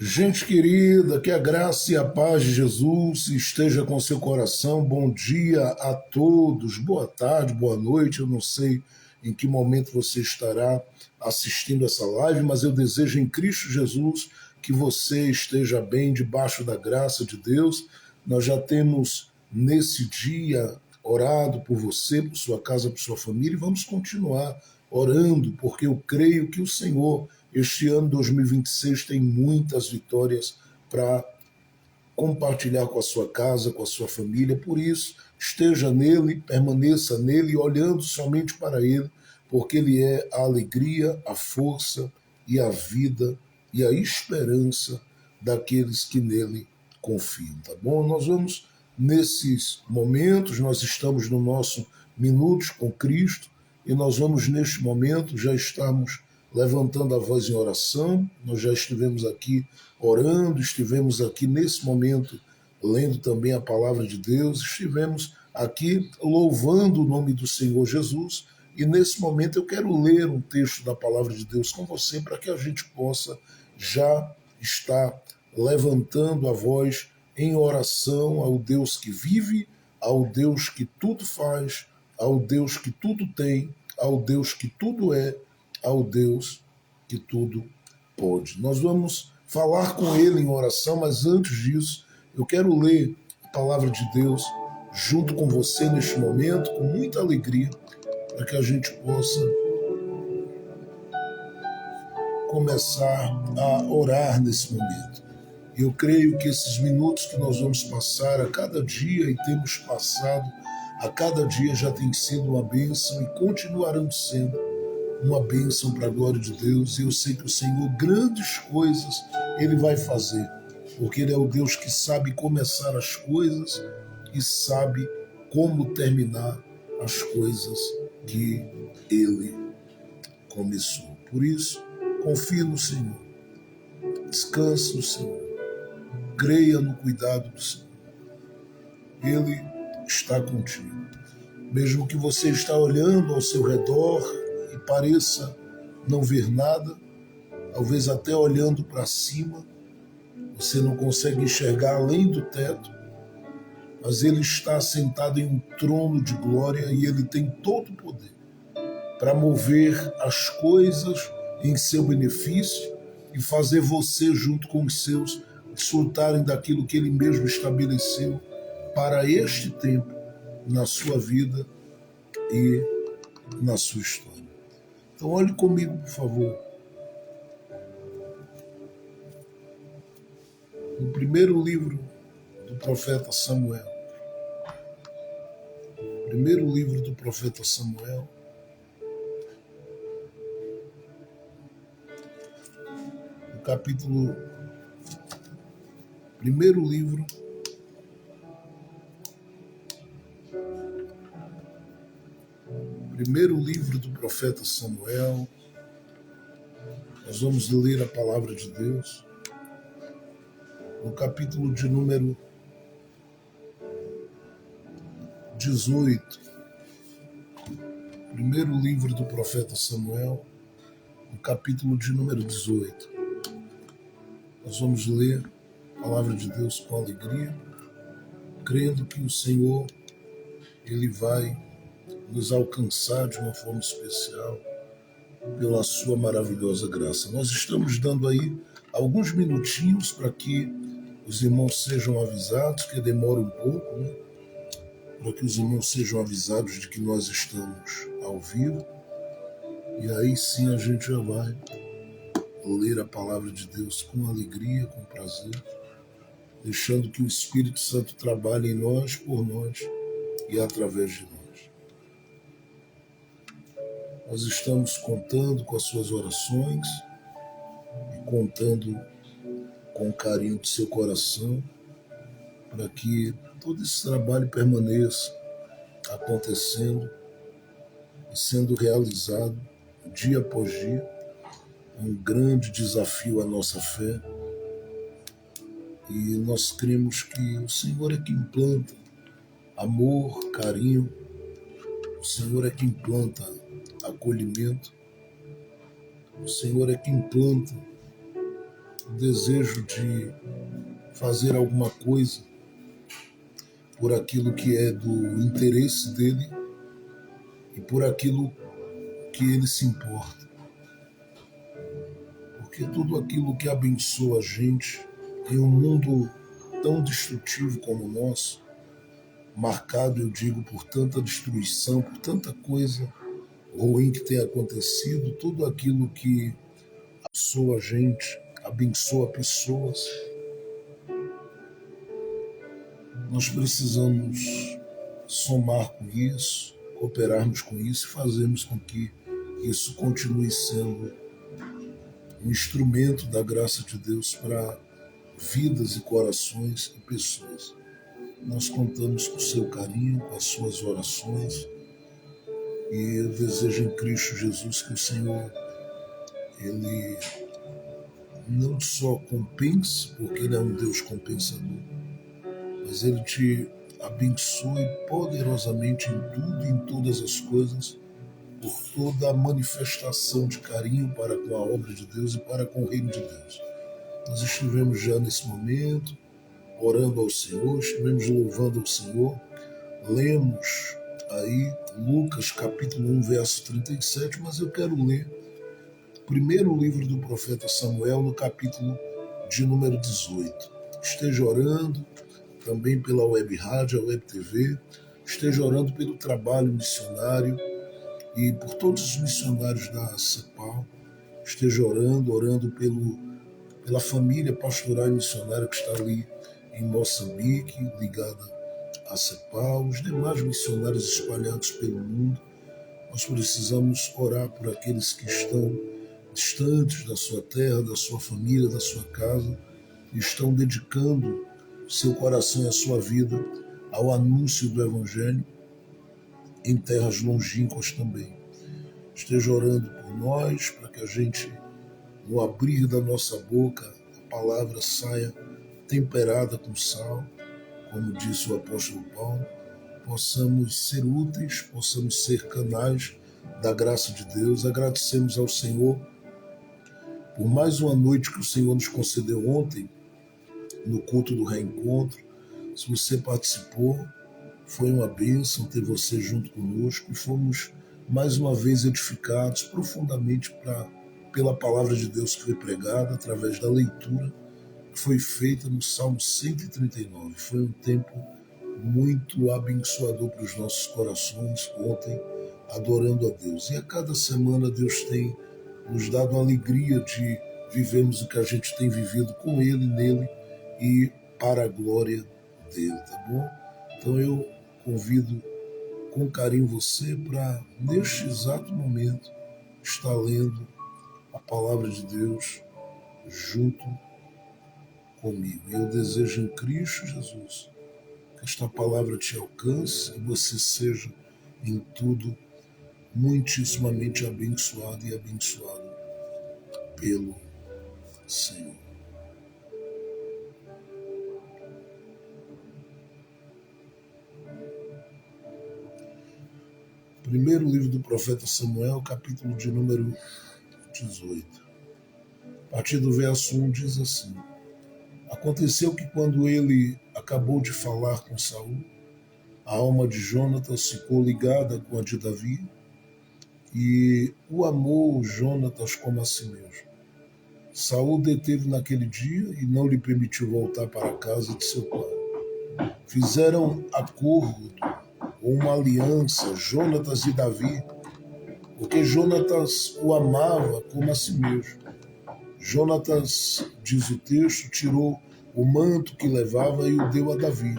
Gente querida, que a graça e a paz de Jesus esteja com seu coração. Bom dia a todos, boa tarde, boa noite. Eu não sei em que momento você estará assistindo essa live, mas eu desejo em Cristo Jesus que você esteja bem debaixo da graça de Deus. Nós já temos nesse dia orado por você, por sua casa, por sua família e vamos continuar orando, porque eu creio que o Senhor, este ano 2026, tem muitas vitórias para compartilhar com a sua casa, com a sua família. Por isso, esteja nele, permaneça nele, olhando somente para ele, porque ele é a alegria, a força e a vida e a esperança daqueles que nele confiam, tá bom? Nós vamos, nesses momentos, nós estamos no nosso Minutos com Cristo, e nós vamos, neste momento, já estamos levantando a voz em oração. Nós já estivemos aqui orando, estivemos aqui nesse momento lendo também a palavra de Deus, estivemos aqui louvando o nome do Senhor Jesus, e nesse momento eu quero ler um texto da palavra de Deus com você para que a gente possa já estar levantando a voz em oração ao Deus que vive, ao Deus que tudo faz, ao Deus que tudo tem, ao Deus que tudo é, ao Deus que tudo pode. Nós vamos falar com Ele em oração, mas antes disso, eu quero ler a palavra de Deus junto com você neste momento, com muita alegria, para que a gente possa começar a orar nesse momento. Eu creio que esses minutos que nós vamos passar a cada dia e temos passado a cada dia já tem sido uma bênção e continuarão sendo uma bênção para a glória de Deus. E eu sei que o Senhor, grandes coisas, Ele vai fazer, porque Ele é o Deus que sabe começar as coisas e sabe como terminar as coisas que Ele começou. Por isso, confie no Senhor, descanse no Senhor, creia no cuidado do Senhor. Ele está contigo. Mesmo que você está olhando ao seu redor e pareça não ver nada, talvez até olhando para cima, você não consegue enxergar além do teto, mas Ele está sentado em um trono de glória e Ele tem todo o poder para mover as coisas em seu benefício e fazer você, junto com os seus, desfrutarem daquilo que Ele mesmo estabeleceu para este tempo na sua vida e na sua história. Então olhe comigo, por favor. No primeiro livro do profeta Samuel. Primeiro livro do profeta Samuel. No capítulo... Primeiro livro do profeta Samuel, nós vamos ler a palavra de Deus, no capítulo de número 18, primeiro livro do profeta Samuel, no capítulo de número 18. Nós vamos ler a palavra de Deus com alegria, crendo que o Senhor, Ele vai nos alcançar de uma forma especial pela sua maravilhosa graça. Nós estamos dando aí alguns minutinhos para que os irmãos sejam avisados, que demora um pouco, né? Para que os irmãos sejam avisados de que nós estamos ao vivo. E aí sim a gente já vai ler a palavra de Deus com alegria, com prazer, deixando que o Espírito Santo trabalhe em nós, por nós e através de nós. Nós estamos contando com as suas orações e contando com o carinho do seu coração para que todo esse trabalho permaneça acontecendo e sendo realizado dia após dia. É um grande desafio à nossa fé e nós cremos que o Senhor é que implanta amor, carinho, o Senhor é que implanta acolhimento, o Senhor é que implanta o desejo de fazer alguma coisa por aquilo que é do interesse dele e por aquilo que ele se importa. Porque tudo aquilo que abençoa a gente em um mundo tão destrutivo como o nosso, marcado, eu digo, por tanta destruição, por tanta coisa ruim que tem acontecido, tudo aquilo que abençoa a gente, abençoa pessoas, nós precisamos somar com isso, cooperarmos com isso e fazermos com que isso continue sendo um instrumento da graça de Deus para vidas e corações e pessoas. Nós contamos com o seu carinho, com as suas orações, e eu desejo em Cristo Jesus que o Senhor, Ele não só compense, porque Ele é um Deus compensador, mas Ele te abençoe poderosamente em tudo e em todas as coisas, por toda a manifestação de carinho para com a obra de Deus e para com o reino de Deus. Nós estivemos já nesse momento orando ao Senhor, estivemos louvando ao Senhor, lemos aí Lucas capítulo 1, verso 37, mas eu quero ler o primeiro livro do profeta Samuel, no capítulo de número 18. Esteja orando também pela web rádio, a web TV, esteja orando pelo trabalho missionário e por todos os missionários da CEPAL, esteja orando pela família pastoral e missionária que está ali em Moçambique, ligada à CEPAL, os demais missionários espalhados pelo mundo. Nós precisamos orar por aqueles que estão distantes da sua terra, da sua família, da sua casa, e estão dedicando seu coração e a sua vida ao anúncio do Evangelho em terras longínquas também. Esteja orando por nós, para que a gente, no abrir da nossa boca, a palavra saia temperada com sal, como disse o apóstolo Paulo, possamos ser úteis, possamos ser canais da graça de Deus. Agradecemos ao Senhor por mais uma noite que o Senhor nos concedeu ontem, no culto do reencontro. Se você participou, foi uma bênção ter você junto conosco e fomos mais uma vez edificados profundamente pela palavra de Deus que foi pregada através da leitura que foi feita no Salmo 139. Foi um tempo muito abençoador para os nossos corações ontem, adorando a Deus. E a cada semana Deus tem nos dado a alegria de vivermos o que a gente tem vivido com Ele, nele e para a glória dele, tá bom? Então eu convido com carinho você para, neste exato momento, estar lendo a palavra de Deus junto comigo. E eu desejo em Cristo Jesus que esta palavra te alcance e você seja em tudo muitíssimamente abençoado e abençoado pelo Senhor. Primeiro livro do profeta Samuel, capítulo de número 18. A partir do verso 1 diz assim: Aconteceu que quando ele acabou de falar com Saul, a alma de Jonatas ficou ligada com a de Davi, e o amou Jonatas como a si mesmo. Saul deteve naquele dia e não lhe permitiu voltar para a casa de seu pai. Fizeram acordo ou uma aliança, Jonatas e Davi, porque Jonatas o amava como a si mesmo. Jonatas, diz o texto, tirou o manto que levava e o deu a Davi,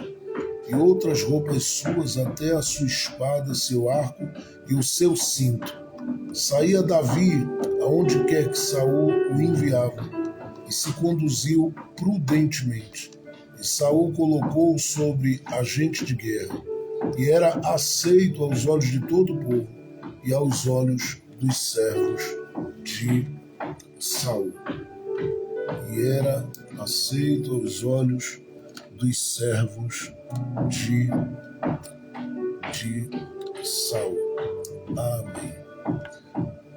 e outras roupas suas, até a sua espada, seu arco e o seu cinto. Saía Davi aonde quer que Saul o enviava, e se conduziu prudentemente. E Saul colocou-o sobre agente de guerra, e era aceito aos olhos de todo o povo e aos olhos dos servos de Saul. E era aceito aos olhos dos servos de Saul. Amém.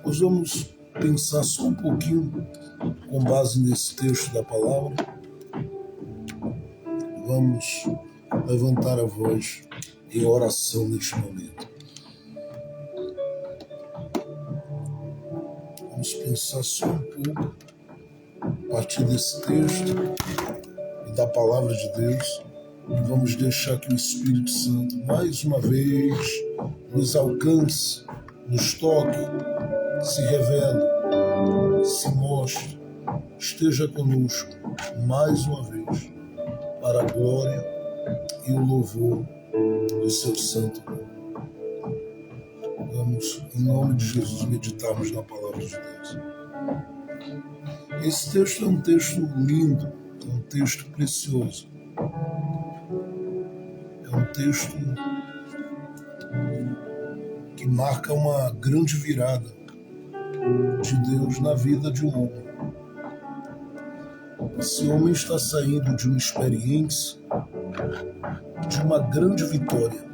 Nós vamos pensar só um pouquinho com base nesse texto da palavra, vamos levantar a voz em oração neste momento. Vamos pensar só um pouco a partir desse texto e da palavra de Deus e vamos deixar que o Espírito Santo mais uma vez nos alcance, nos toque, se revele, se mostre, esteja conosco mais uma vez para a glória e o louvor do seu santo nome. Vamos, em nome de Jesus, meditarmos na palavra de Deus. Esse texto é um texto lindo, é um texto precioso. É um texto que marca uma grande virada de Deus na vida de um homem. Esse homem está saindo de uma experiência, de uma grande vitória.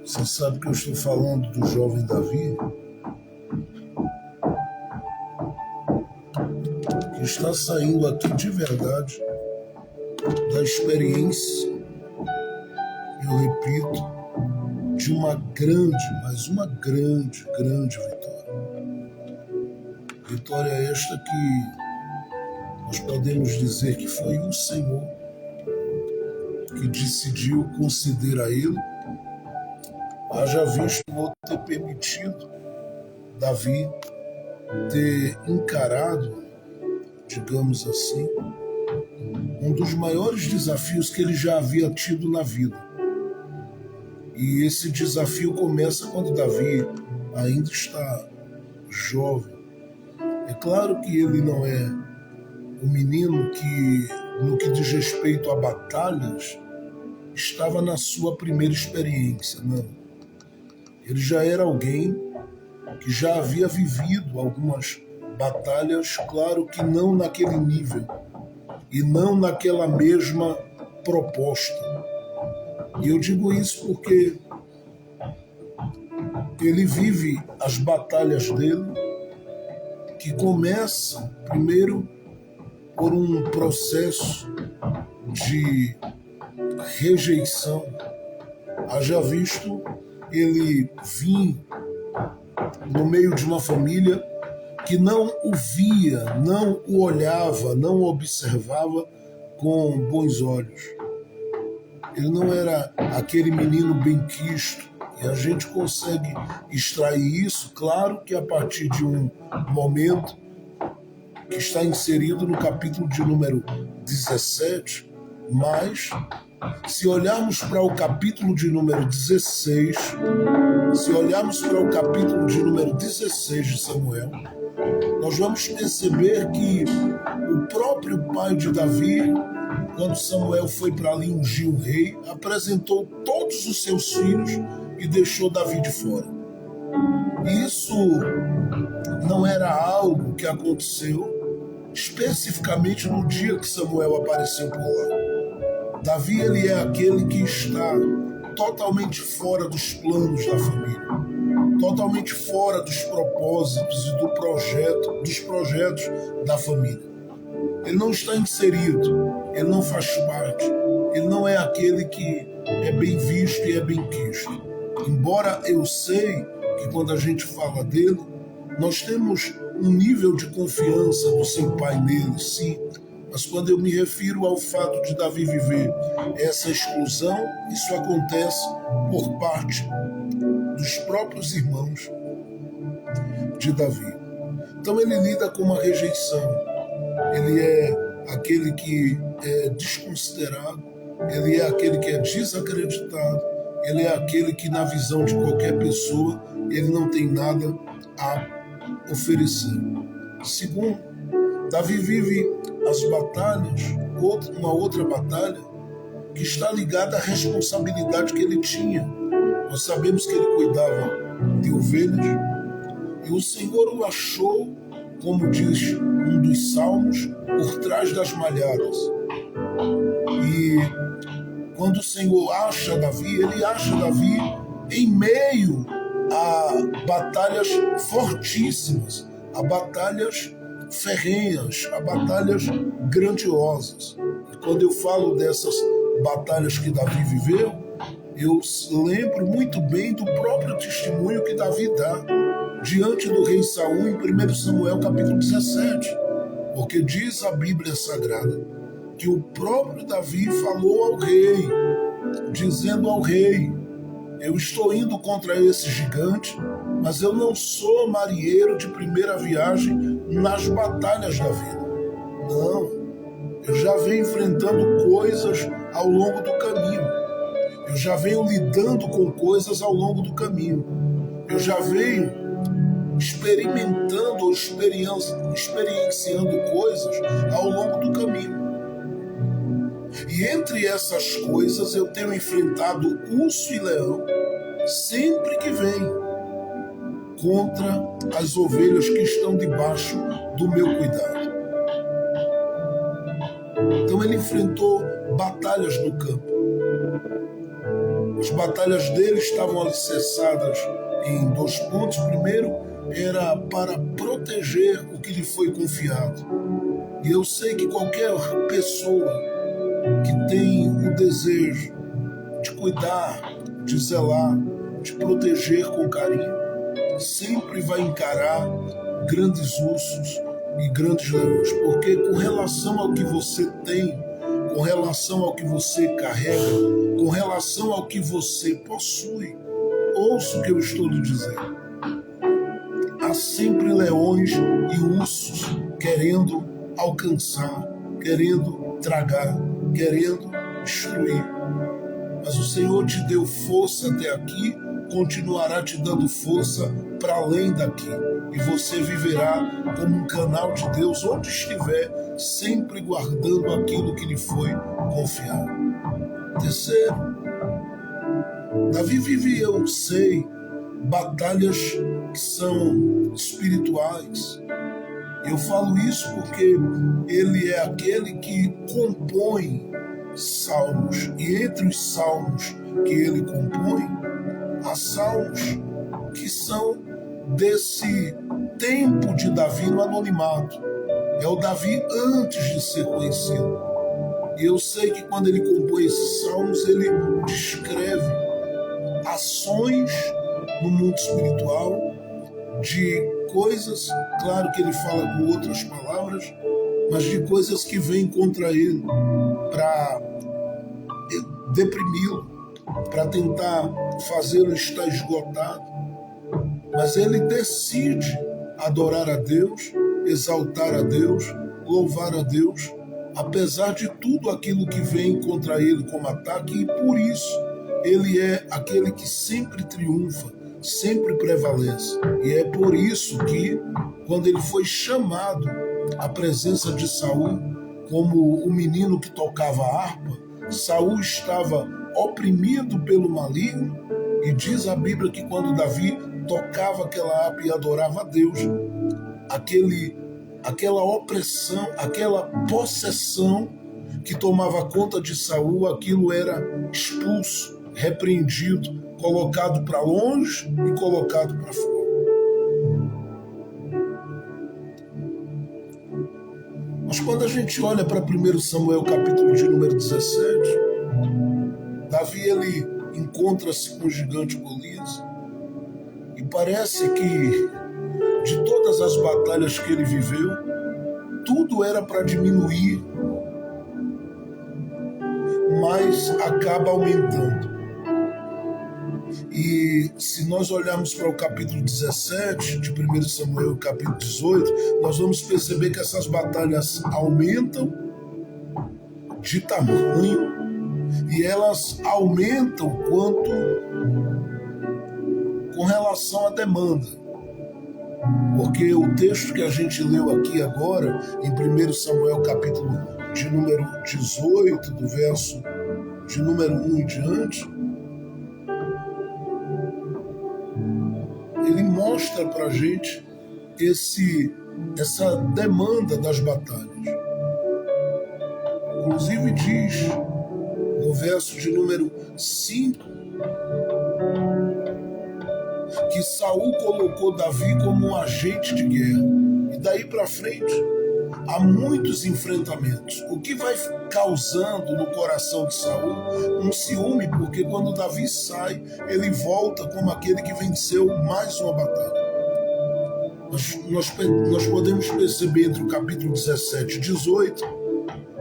Você sabe que eu estou falando do jovem Davi, que está saindo aqui de verdade da experiência, eu repito, de uma grande, mas uma grande vitória. Vitória esta que nós podemos dizer que foi o Senhor que decidiu conceder a ele, haja visto o ter permitido Davi ter encarado, digamos assim, um dos maiores desafios que ele já havia tido na vida. E esse desafio começa quando Davi ainda está jovem. É claro que ele não é um menino que, no que diz respeito a batalhas, estava na sua primeira experiência, não. Ele já era alguém que já havia vivido algumas batalhas, claro que não naquele nível e não naquela mesma proposta. E eu digo isso porque ele vive as batalhas dele, que começam primeiro por um processo de rejeição. Haja visto ele vir no meio de uma família que não o via, não o olhava, não o observava com bons olhos. Ele não era aquele menino benquisto, e a gente consegue extrair isso, claro que a partir de um momento que está inserido no capítulo de número 17, mas se olharmos para o capítulo de número 16, se olharmos para o capítulo de número 16 de Samuel, nós vamos perceber que o próprio pai de Davi, quando Samuel foi para ali ungir o rei, apresentou todos os seus filhos e deixou Davi de fora. E isso não era algo que aconteceu especificamente no dia que Samuel apareceu por lá. Davi, ele é aquele que está totalmente fora dos planos da família, totalmente fora dos propósitos e dos projetos da família. Ele não está inserido, ele não faz parte, ele não é aquele que é bem visto e é bem quisto. Embora eu sei que quando a gente fala dele, nós temos um nível de confiança do seu pai nele, sim. Mas quando eu me refiro ao fato de Davi viver essa exclusão, isso acontece por parte dos próprios irmãos de Davi. Então ele lida com uma rejeição. Ele é aquele que é desconsiderado, ele é aquele que é desacreditado, ele é aquele que, na visão de qualquer pessoa, ele não tem nada a oferecer. Segundo, Davi vive as batalhas, uma outra batalha, que está ligada à responsabilidade que ele tinha. Nós sabemos que ele cuidava de ovelhas, e o Senhor o achou, como diz um dos salmos, por trás das malhadas. E quando o Senhor acha Davi, ele acha Davi em meio a batalhas fortíssimas, a batalhas ferrenhas, a batalhas grandiosas. E quando eu falo dessas batalhas que Davi viveu, eu lembro muito bem do próprio testemunho que Davi dá diante do rei Saul em 1 Samuel capítulo 17, porque diz a Bíblia Sagrada que o próprio Davi falou ao rei, dizendo ao rei: eu estou indo contra esse gigante, mas eu não sou marinheiro de primeira viagem nas batalhas da vida. Não, eu já venho enfrentando coisas ao longo do caminho. Eu já venho lidando com coisas ao longo do caminho. Eu já venho experimentando ou experienciando coisas ao longo do caminho. E entre essas coisas eu tenho enfrentado urso e leão sempre que venho contra as ovelhas que estão debaixo do meu cuidado. Então ele enfrentou batalhas no campo. As batalhas dele estavam alicerçadas em 2 pontos. Primeiro, era para proteger o que lhe foi confiado. E eu sei que qualquer pessoa que tem o desejo de cuidar, de zelar, de proteger com carinho, sempre vai encarar grandes ursos e grandes leões, porque com relação ao que você tem, com relação ao que você carrega, com relação ao que você possui, ouça o que eu estou lhe dizendo. Há sempre leões e ursos querendo alcançar, querendo tragar, querendo destruir. Mas o Senhor te deu força até aqui, continuará te dando força para além daqui. E você viverá como um canal de Deus onde estiver, sempre guardando aquilo que lhe foi confiado. Terceiro, Davi vive, eu sei, batalhas que são espirituais. Eu falo isso porque ele é aquele que compõe salmos. E entre os salmos que ele compõe, há salmos que são desse tempo de Davi no anonimato. É o Davi antes de ser conhecido. E eu sei que quando ele compõe esses salmos, ele descreve ações no mundo espiritual, de coisas, claro que ele fala com outras palavras, mas de coisas que vêm contra ele para deprimi-lo, para tentar fazê-lo estar esgotado. Mas ele decide adorar a Deus, exaltar a Deus, louvar a Deus, apesar de tudo aquilo que vem contra ele como ataque, e por isso ele é aquele que sempre triunfa, sempre prevalece. E é por isso que, quando ele foi chamado à presença de Saul como o menino que tocava a harpa, Saul estava oprimido pelo maligno, e diz a Bíblia que quando Davi tocava aquela harpa e adorava a Deus, aquela opressão, aquela possessão que tomava conta de Saul, aquilo era expulso, repreendido, colocado para longe e colocado para fora. Mas quando a gente olha para 1 Samuel capítulo de número 17, Davi ele encontra-se com o gigante Golias, e parece que de todas as batalhas que ele viveu, tudo era para diminuir, mas acaba aumentando. E se nós olharmos para o capítulo 17 de 1 Samuel e capítulo 18, nós vamos perceber que essas batalhas aumentam de tamanho, e elas aumentam quanto com relação à demanda. Porque o texto que a gente leu aqui agora, em 1 Samuel capítulo de número 18, do verso de número 1 em diante, ele mostra para a gente essa demanda das batalhas. Inclusive diz, no verso de número 5, que Saul colocou Davi como um agente de guerra. E daí para frente, há muitos enfrentamentos, o que vai causando no coração de Saul um ciúme, porque quando Davi sai, ele volta como aquele que venceu mais uma batalha. Nós podemos perceber entre o capítulo 17 e 18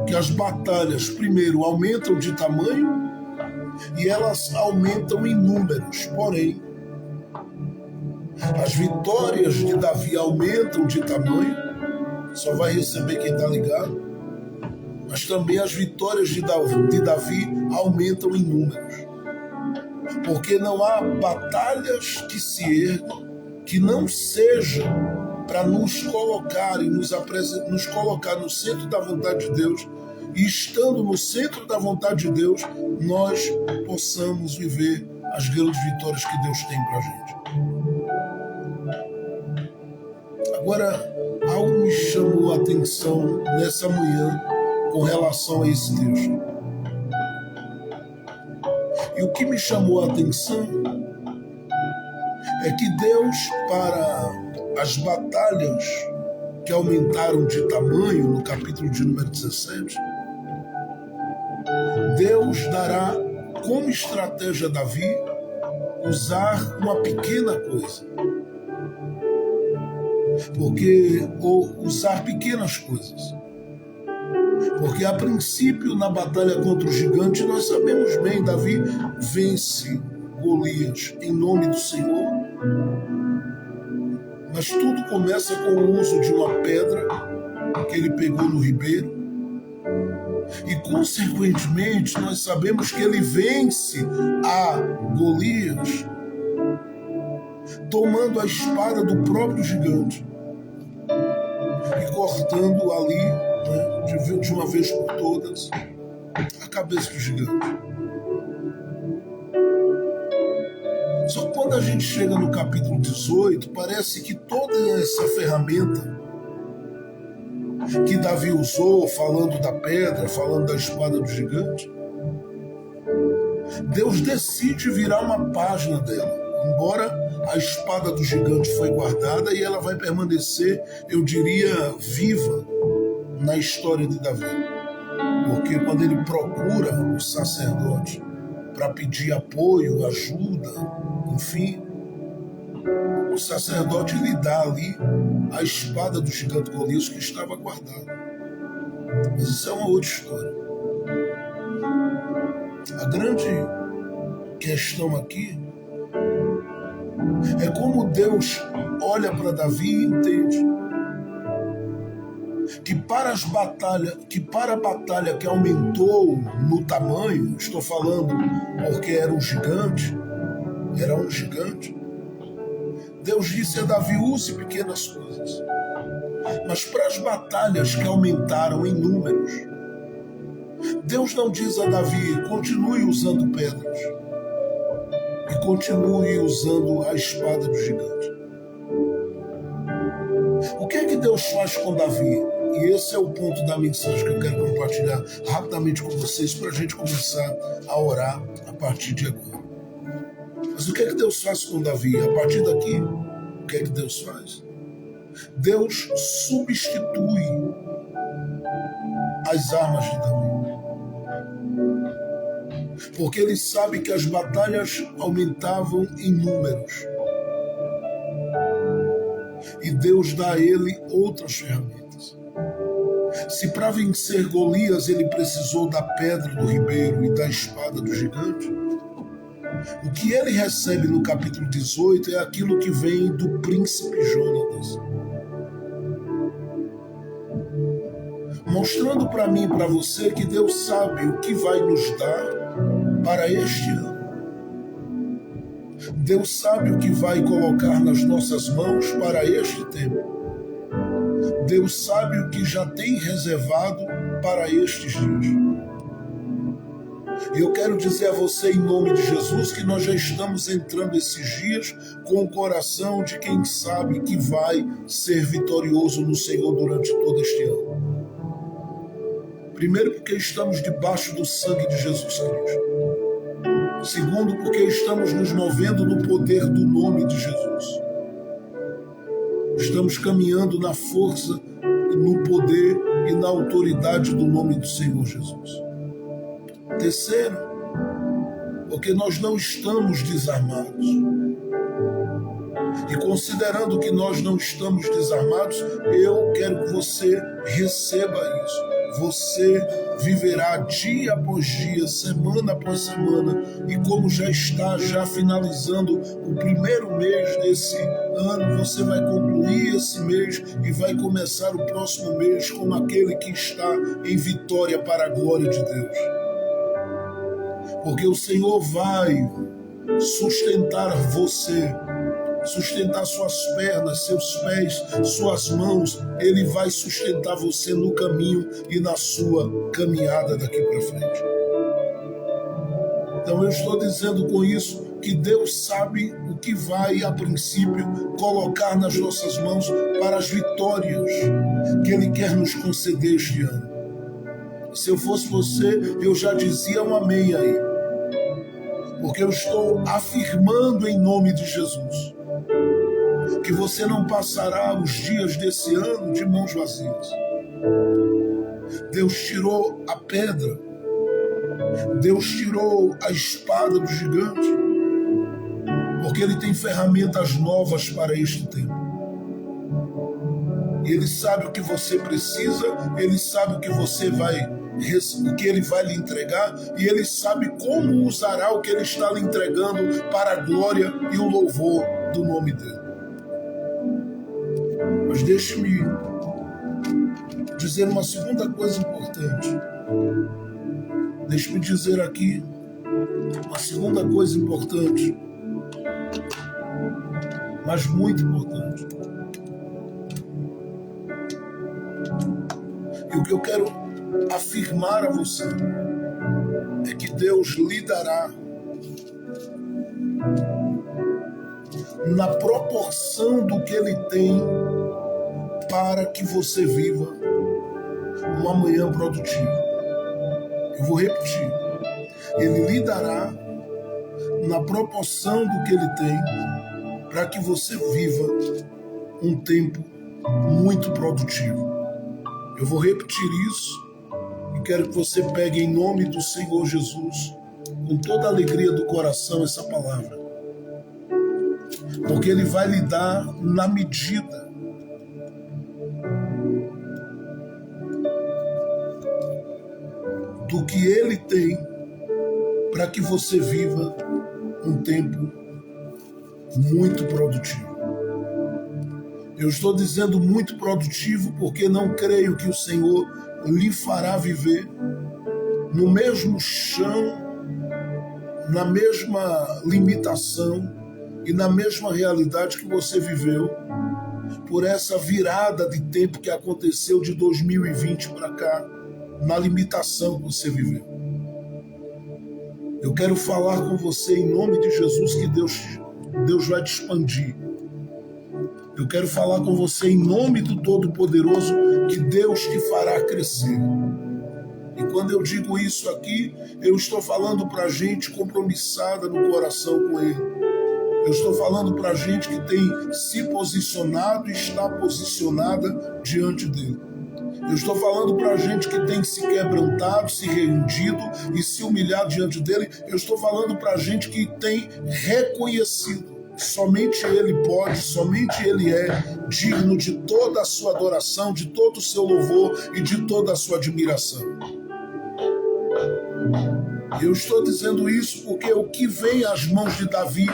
que as batalhas, primeiro, aumentam de tamanho e elas aumentam em números, porém, as vitórias de Davi aumentam de tamanho, só vai receber quem está ligado, mas também as vitórias de Davi aumentam em números, porque não há batalhas que se ergam que não sejam para nos colocar e nos colocar no centro da vontade de Deus, e estando no centro da vontade de Deus, nós possamos viver as grandes vitórias que Deus tem para a gente. Agora, algo me chamou a atenção nessa manhã com relação a esse texto. E o que me chamou a atenção é que Deus, para as batalhas que aumentaram de tamanho, no capítulo de número 17, Deus dará como estratégia a Davi usar uma pequena coisa. Ou usar pequenas coisas. Porque a princípio, na batalha contra o gigante, nós sabemos bem, Davi vence Golias em nome do Senhor. Mas tudo começa com o uso de uma pedra que ele pegou no ribeiro. E, consequentemente, nós sabemos que ele vence a Golias tomando a espada do próprio gigante e cortando ali, de uma vez por todas, a cabeça do gigante. Só que quando a gente chega no capítulo 18, parece que toda essa ferramenta que Davi usou, falando da pedra, falando da espada do gigante, Deus decide virar uma página dela. Embora a espada do gigante foi guardada e ela vai permanecer, eu diria, viva na história de Davi. Porque quando ele procura o sacerdote para pedir apoio, ajuda, enfim, o sacerdote lhe dá ali a espada do gigante Golias que estava guardada. Mas isso é uma outra história. A grande questão aqui é como Deus olha para Davi e entende que para a batalha que aumentou no tamanho, estou falando porque era um gigante, Deus disse a Davi: use pequenas coisas. Mas para as batalhas que aumentaram em números, Deus não diz a Davi: continue usando pedras e continue usando a espada do gigante. O que é que Deus faz com Davi? E esse é o ponto da mensagem que eu quero compartilhar rapidamente com vocês para a gente começar a orar a partir de agora. Mas o que é que Deus faz com Davi? A partir daqui, o que é que Deus faz? Deus substitui as armas de Davi. Porque ele sabe que as batalhas aumentavam em números. E Deus dá a ele outras ferramentas. Se para vencer Golias ele precisou da pedra do ribeiro e da espada do gigante, o que ele recebe no capítulo 18 é aquilo que vem do príncipe Jonatas, mostrando para mim e para você que Deus sabe o que vai nos dar para este ano. Deus sabe o que vai colocar nas nossas mãos para este tempo. Deus sabe o que já tem reservado para estes dias. E eu quero dizer a você, em nome de Jesus, que nós já estamos entrando esses dias com o coração de quem sabe que vai ser vitorioso no Senhor durante todo este ano. Primeiro porque estamos debaixo do sangue de Jesus Cristo. Segundo, porque estamos nos movendo no poder do nome de Jesus. Estamos caminhando na força, no poder e na autoridade do nome do Senhor Jesus. Terceiro, porque nós não estamos desarmados. E considerando que nós não estamos desarmados, eu quero que você receba isso. Você viverá dia após dia, semana após semana, e como já está finalizando o primeiro mês desse ano, você vai concluir esse mês e vai começar o próximo mês como aquele que está em vitória para a glória de Deus. Porque o Senhor vai sustentar você, sustentar suas pernas, seus pés, suas mãos. Ele vai sustentar você no caminho e na sua caminhada daqui para frente. Então eu estou dizendo com isso que Deus sabe o que vai, a princípio, colocar nas nossas mãos para as vitórias que Ele quer nos conceder este ano. Se eu fosse você, eu já dizia um amém aí. Porque eu estou afirmando em nome de Jesus que você não passará os dias desse ano de mãos vazias. Deus tirou a pedra, Deus tirou a espada do gigante, porque Ele tem ferramentas novas para este tempo. E Ele sabe o que você precisa, Ele sabe o que você o que Ele vai lhe entregar, e Ele sabe como usará o que Ele está lhe entregando para a glória e o louvor do nome dEle. Mas deixe-me dizer uma segunda coisa importante. Deixe-me dizer aqui uma segunda coisa importante, mas muito importante. E o que eu quero afirmar a você é que Deus lhe dará na proporção do que Ele tem para que você viva um amanhã produtivo. Eu vou repetir. Ele lhe dará na proporção do que Ele tem para que você viva um tempo muito produtivo. Eu vou repetir isso e quero que você pegue em nome do Senhor Jesus, com toda a alegria do coração, essa palavra. Porque Ele vai lhe dar na medida do que Ele tem para que você viva um tempo muito produtivo. Eu estou dizendo muito produtivo porque não creio que o Senhor lhe fará viver no mesmo chão, na mesma limitação e na mesma realidade que você viveu por essa virada de tempo que aconteceu de 2020 para cá, na limitação que você viveu. Eu quero falar com você em nome de Jesus que Deus vai te expandir. Eu quero falar com você em nome do Todo-Poderoso que Deus te fará crescer. E quando eu digo isso aqui, eu estou falando para gente compromissada no coração com Ele. Eu estou falando para gente que tem se posicionado e está posicionada diante dEle. Eu estou falando para gente que tem se quebrantado, se rendido e se humilhado diante dEle. Eu estou falando para gente que tem reconhecido somente Ele pode, somente Ele é digno de toda a sua adoração, de todo o seu louvor e de toda a sua admiração. Eu estou dizendo isso porque o que vem às mãos de Davi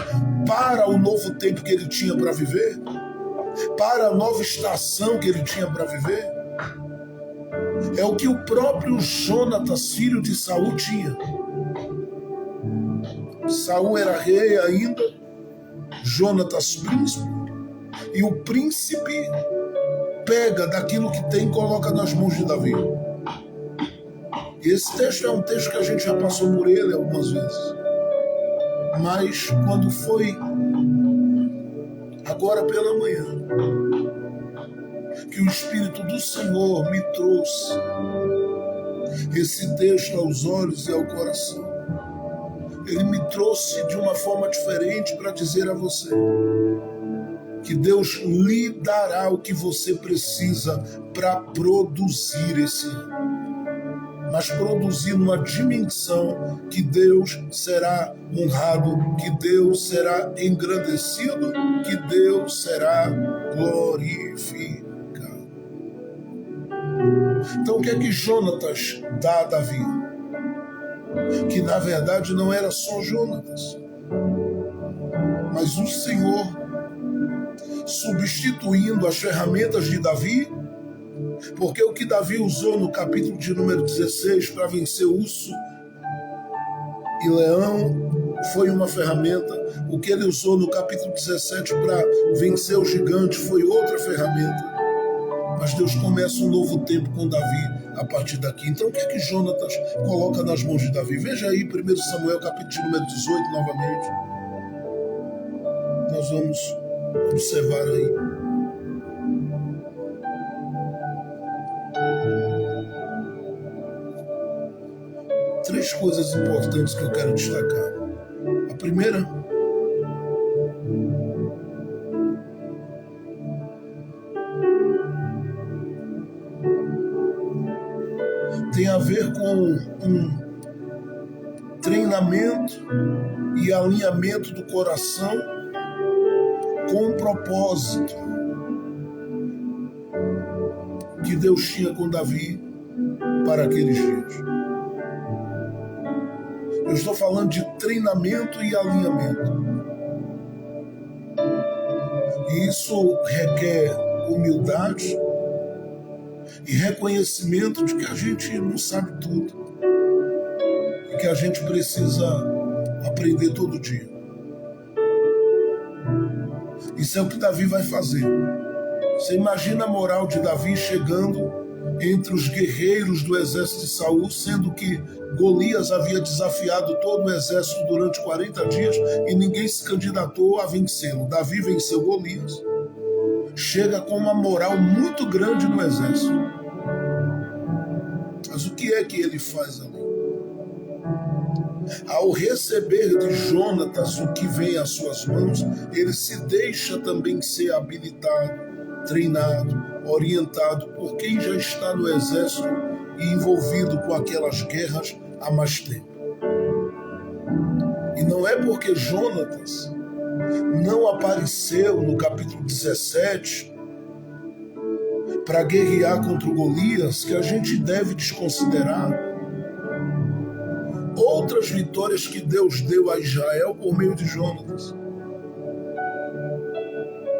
para o novo tempo que ele tinha para viver, para a nova estação que ele tinha para viver, é o que o próprio Jonatas, filho de Saul, tinha. Saul era rei ainda, Jonatas príncipe, e o príncipe pega daquilo que tem e coloca nas mãos de Davi. E esse texto é um texto que a gente já passou por ele algumas vezes. Mas quando foi agora pela manhã que o Espírito do Senhor me trouxe esse texto aos olhos e ao coração, ele me trouxe de uma forma diferente para dizer a você que Deus lhe dará o que você precisa para produzir esse ano. Mas produzir numa dimensão que Deus será honrado, que Deus será engrandecido, que Deus será glorificado. Então o que é que Jonatas dá a Davi? Que na verdade não era só Jonatas, mas o Senhor substituindo as ferramentas de Davi, porque o que Davi usou no capítulo de número 16 para vencer urso e leão foi uma ferramenta, o que ele usou no capítulo 17 para vencer o gigante foi outra ferramenta. Mas Deus começa um novo tempo com Davi a partir daqui. Então o que é que Jonatas coloca nas mãos de Davi? Veja aí 1 Samuel capítulo de número 18 novamente. Nós vamos observar aí. Três coisas importantes que eu quero destacar. A primeira, tem a ver com um treinamento e alinhamento do coração com um propósito que Deus tinha com Davi para aqueles dias. Eu estou falando de treinamento e alinhamento. E isso requer humildade e reconhecimento de que a gente não sabe tudo e que a gente precisa aprender todo dia. Isso é o que Davi vai fazer. Você imagina a moral de Davi chegando entre os guerreiros do exército de Saul, sendo que Golias havia desafiado todo o exército durante 40 dias e ninguém se candidatou a vencê-lo. Davi venceu Golias, chega com uma moral muito grande no exército. Mas o que é que ele faz ali? Ao receber de Jonatas o que vem às suas mãos, ele se deixa também ser habilitado, treinado, orientado por quem já está no exército e envolvido com aquelas guerras há mais tempo. E não é porque Jonatas não apareceu no capítulo 17 para guerrear contra o Golias que a gente deve desconsiderar outras vitórias que Deus deu a Israel por meio de Jonatas.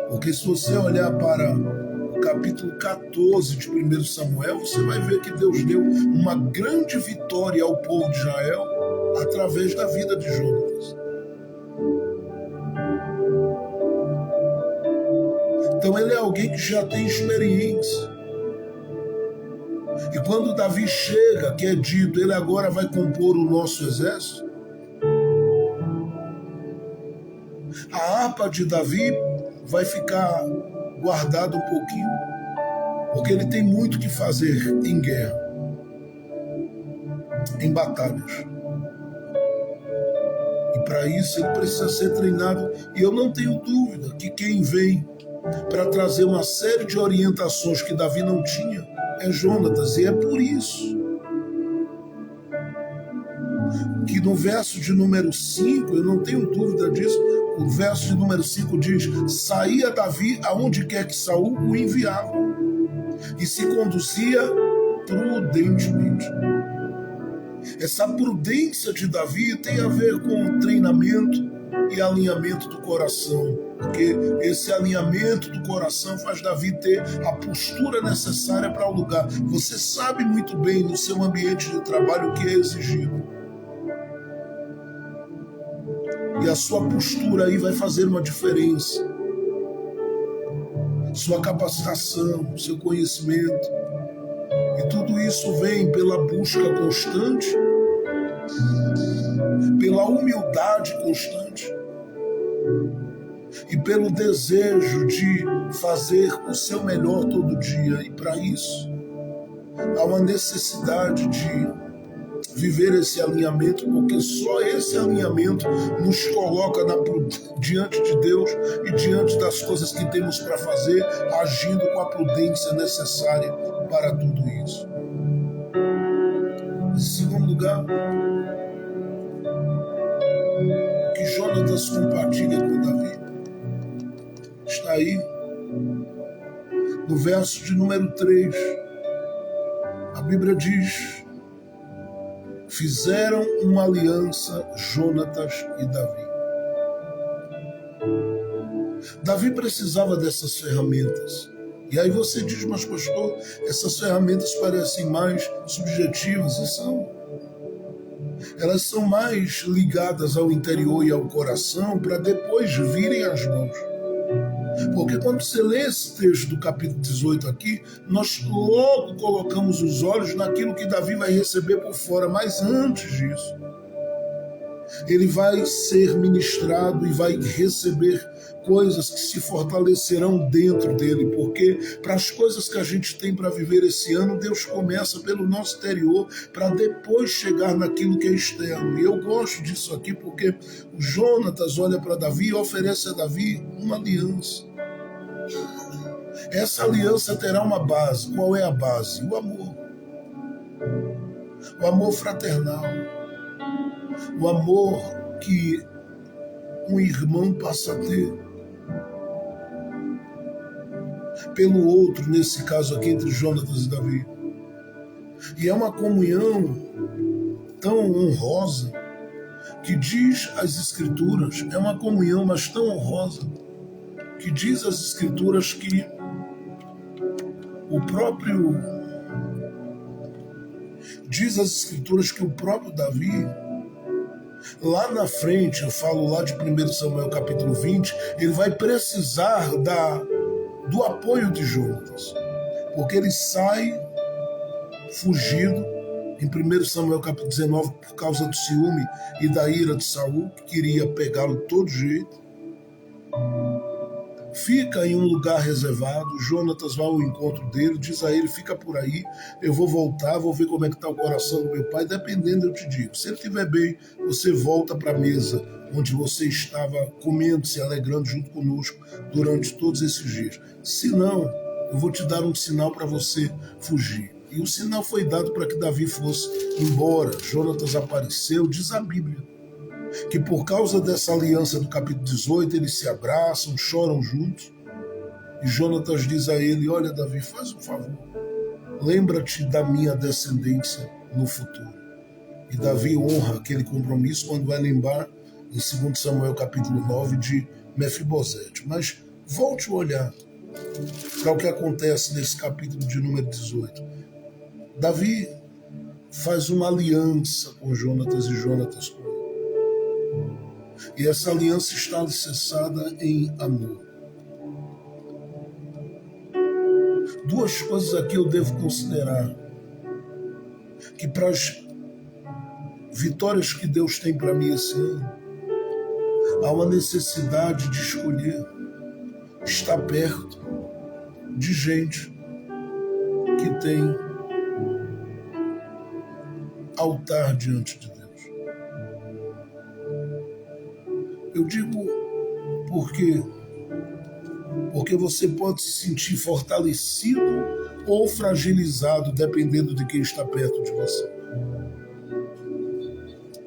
Porque se você olhar para o capítulo 14 de 1 Samuel, você vai ver que Deus deu uma grande vitória ao povo de Israel através da vida de Jonatas. Então ele é alguém que já tem experiência. E quando Davi chega, que é dito, ele agora vai compor o nosso exército, a harpa de Davi vai ficar guardada um pouquinho, porque ele tem muito que fazer em guerra, em batalhas. E para isso ele precisa ser treinado. E eu não tenho dúvida que quem vem para trazer uma série de orientações que Davi não tinha é Jonatas. E é por isso que no verso de número 5, eu não tenho dúvida disso, o verso de número 5 diz: saía Davi aonde quer que Saul o enviava e se conduzia prudentemente. Essa prudência de Davi tem a ver com o treinamento e alinhamento do coração, porque esse alinhamento do coração faz Davi ter a postura necessária para o lugar. Você sabe muito bem no seu ambiente de trabalho o que é exigido. E a sua postura aí vai fazer uma diferença. Sua capacitação, seu conhecimento. E tudo isso vem pela busca constante, pela humildade constante e pelo desejo de fazer o seu melhor todo dia. E para isso, há uma necessidade de viver esse alinhamento, porque só esse alinhamento nos coloca diante de Deus e diante das coisas que temos para fazer, agindo com a prudência necessária para tudo isso. Em segundo lugar, o que Jonatas compartilha com Davi está aí no verso de número 3. A Bíblia diz: fizeram uma aliança Jonatas e Davi. Davi precisava dessas ferramentas. E aí você diz: mas pastor, essas ferramentas parecem mais subjetivas, e são. Elas são mais ligadas ao interior e ao coração para depois virem às mãos. Porque quando você lê esse texto do capítulo 18 aqui, nós logo colocamos os olhos naquilo que Davi vai receber por fora, mas antes disso, ele vai ser ministrado e vai receber coisas que se fortalecerão dentro dele, porque para as coisas que a gente tem para viver esse ano, Deus começa pelo nosso interior para depois chegar naquilo que é externo. E eu gosto disso aqui porque o Jonatas olha para Davi e oferece a Davi uma aliança. Essa aliança terá uma base. Qual é a base? O amor. O amor fraternal. O amor que um irmão passa a ter pelo outro, nesse caso aqui entre Jonatas e Davi. E é uma comunhão tão honrosa que diz as Escrituras, é uma comunhão, mas tão honrosa, que diz as Escrituras que o próprio Davi, lá na frente, eu falo lá de 1 Samuel capítulo 20, ele vai precisar do apoio de Jonatas, porque ele sai fugido em 1 Samuel capítulo 19 por causa do ciúme e da ira de Saul, que queria pegá-lo de todo jeito. Fica em um lugar reservado, Jonatas vai ao encontro dele, diz a ele: fica por aí, eu vou voltar, vou ver como é que está o coração do meu pai, dependendo eu te digo. Se ele estiver bem, você volta para a mesa onde você estava comendo, se alegrando junto conosco durante todos esses dias. Se não, eu vou te dar um sinal para você fugir. E o sinal foi dado para que Davi fosse embora. Jonatas apareceu, diz a Bíblia, que por causa dessa aliança do capítulo 18, eles se abraçam, choram juntos. E Jonatas diz a ele: olha, Davi, faz um favor, lembra-te da minha descendência no futuro. E Davi honra aquele compromisso quando vai lembrar em 2 Samuel capítulo 9 de Mefibosete. Mas volte a olhar para o que acontece nesse capítulo de número 18. Davi faz uma aliança com Jonatas e Jonatas com ele. E essa aliança está alicerçada em amor. Duas coisas aqui eu devo considerar: que para as vitórias que Deus tem para mim esse ano, há uma necessidade de escolher estar perto de gente que tem altar diante de Deus. Eu digo porque você pode se sentir fortalecido ou fragilizado dependendo de quem está perto de você.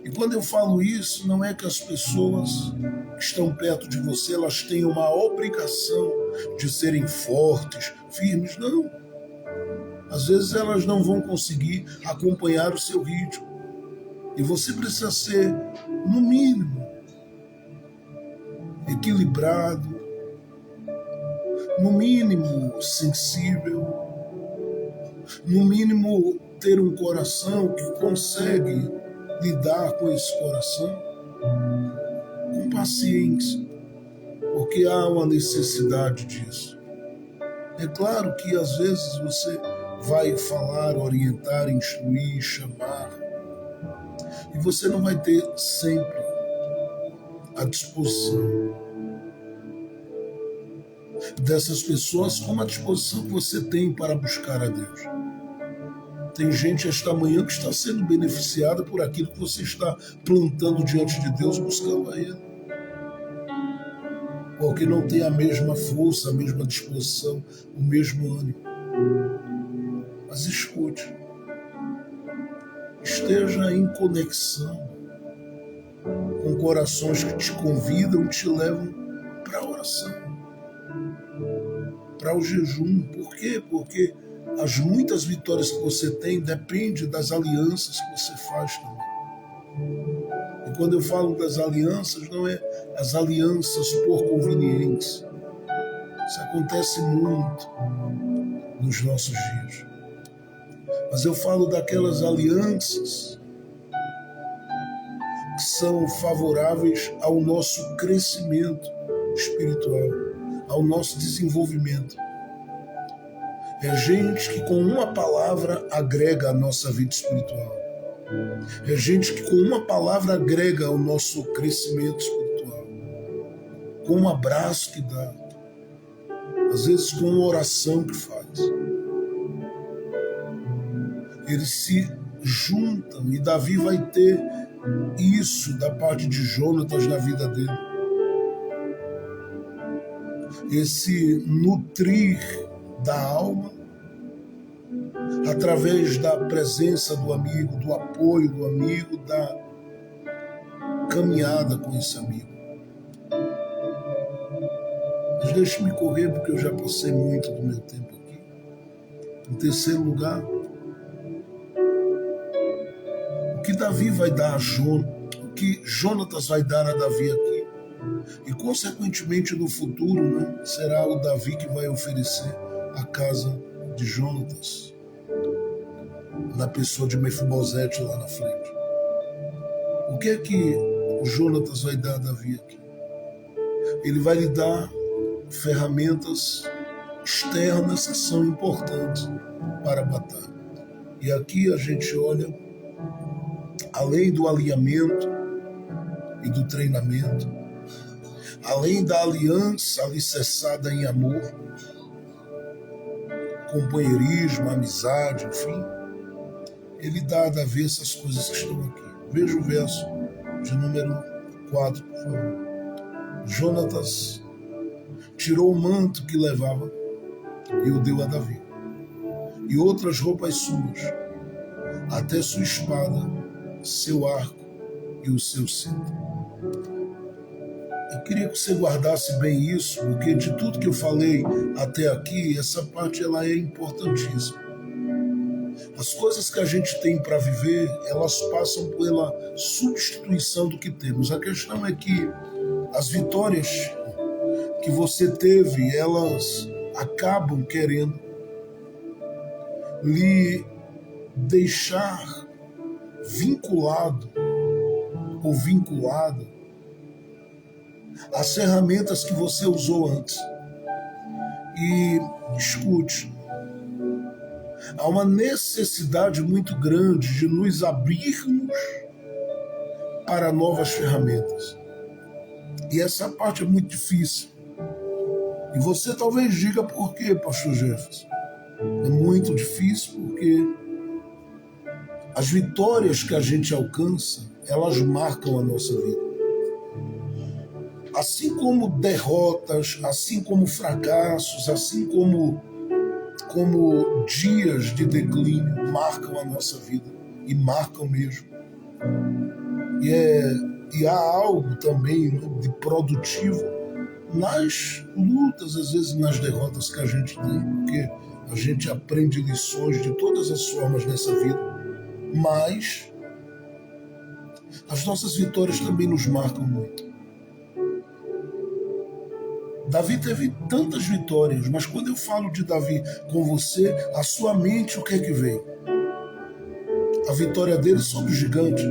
E quando eu falo isso, não é que as pessoas que estão perto de você elas tenham uma obrigação de serem fortes, firmes, não. Às vezes elas não vão conseguir acompanhar o seu ritmo. E você precisa ser, no mínimo, equilibrado, no mínimo sensível, no mínimo ter um coração que consegue lidar com esse coração com paciência, porque há uma necessidade disso. É claro que às vezes você vai falar, orientar, instruir, chamar, e você não vai ter sempre a disposição dessas pessoas como a disposição que você tem para buscar a Deus. Tem gente esta manhã que está sendo beneficiada por aquilo que você está plantando diante de Deus, buscando a Ele. Porque não tem a mesma força, a mesma disposição, o mesmo ânimo. Mas escute, esteja em conexão com corações que te convidam, te levam para a oração, para o jejum. Por quê? Porque as muitas vitórias que você tem dependem das alianças que você faz também. E quando eu falo das alianças, não é as alianças por conveniência. Isso acontece muito nos nossos dias. Mas eu falo daquelas alianças que são favoráveis ao nosso crescimento espiritual, ao nosso desenvolvimento. É gente que com uma palavra agrega a nossa vida espiritual. É gente que com uma palavra agrega ao nosso crescimento espiritual. Com um abraço que dá. Às vezes com uma oração que faz. Eles se juntam e Davi vai ter isso da parte de Jonatas na vida dele. Esse nutrir da alma através da presença do amigo, do apoio do amigo, da caminhada com esse amigo. Mas deixe-me correr porque eu já passei muito do meu tempo aqui. Em terceiro lugar, o que Davi vai dar a o que Jonatas vai dar a Davi aqui, e consequentemente no futuro, né, será o Davi que vai oferecer a casa de Jonatas, na pessoa de Mefibosete lá na frente. O que é que o Jonatas vai dar a Davi aqui? Ele vai lhe dar ferramentas externas que são importantes para a batalha. E aqui a gente olha, além do alinhamento e do treinamento, além da aliança alicerçada em amor, companheirismo, amizade, enfim, ele dá a Davi essas coisas que estão aqui. Veja o verso de número 4, por favor. Jonatas tirou o manto que levava e o deu a Davi, e outras roupas suas, até sua espada, seu arco e o seu cinto. Eu queria que você guardasse bem isso, porque de tudo que eu falei até aqui, essa parte ela é importantíssima. As coisas que a gente tem para viver, elas passam pela substituição do que temos. A questão é que as vitórias que você teve, elas acabam querendo lhe deixar vinculado ou vinculada às ferramentas que você usou antes. E escute, há uma necessidade muito grande de nos abrirmos para novas ferramentas. E essa parte é muito difícil. E você talvez diga por quê, pastor Jefferson? É muito difícil porque as vitórias que a gente alcança, elas marcam a nossa vida. Assim como derrotas, assim como fracassos, assim como dias de declínio marcam a nossa vida, e marcam mesmo. E há algo também, né, de produtivo nas lutas, às vezes nas derrotas que a gente tem, porque a gente aprende lições de todas as formas nessa vida, mas as nossas vitórias também nos marcam muito. Davi teve tantas vitórias, mas quando eu falo de Davi com você, a sua mente, o que é que vem? A vitória dele sobre o gigante.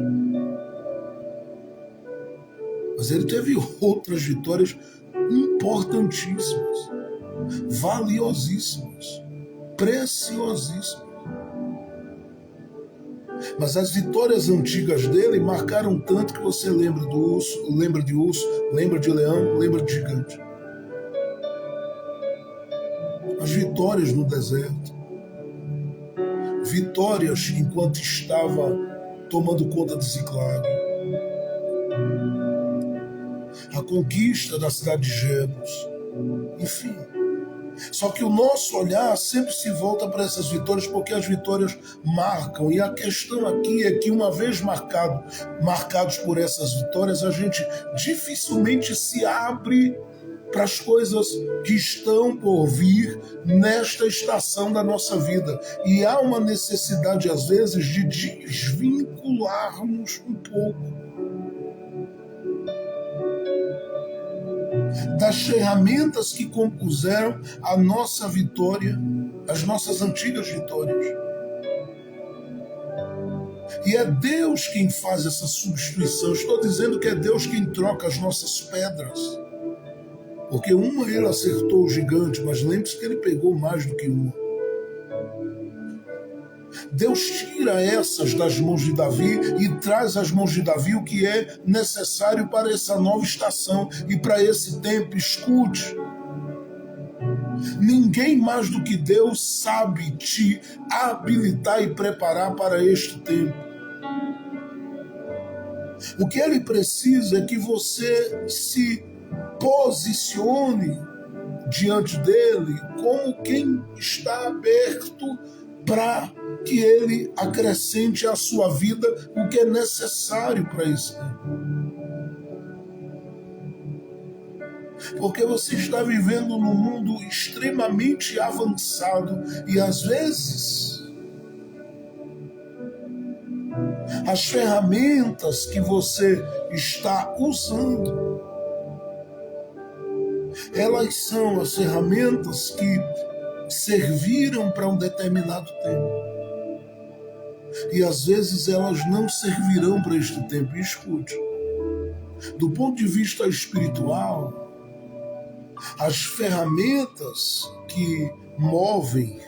Mas ele teve outras vitórias importantíssimas, valiosíssimas, preciosíssimas. Mas as vitórias antigas dele marcaram tanto que você lembra do urso, lembra de leão, lembra de gigante. As vitórias no deserto, vitórias enquanto estava tomando conta de Ziclague, a conquista da cidade de Jebus, enfim. Só que o nosso olhar sempre se volta para essas vitórias, porque as vitórias marcam. E a questão aqui é que, uma vez marcados por essas vitórias, a gente dificilmente se abre para as coisas que estão por vir nesta estação da nossa vida. E há uma necessidade, às vezes, de desvincularmos um pouco das ferramentas que compuseram a nossa vitória, as nossas antigas vitórias. E é Deus quem faz essa substituição. Estou dizendo que é Deus quem troca as nossas pedras. Porque uma ele acertou o gigante, mas lembre-se que ele pegou mais do que uma. Deus tira essas das mãos de Davi e traz às mãos de Davi o que é necessário para essa nova estação e para esse tempo. Escute, ninguém mais do que Deus sabe te habilitar e preparar para este tempo. O que ele precisa é que você se posicione diante dele como quem está aberto para que ele acrescente à sua vida o que é necessário para esse tempo. Porque você está vivendo num mundo extremamente avançado e, às vezes, as ferramentas que você está usando, elas são as ferramentas que serviram para um determinado tempo. E às vezes elas não servirão para este tempo. E escute, do ponto de vista espiritual, as ferramentas que movem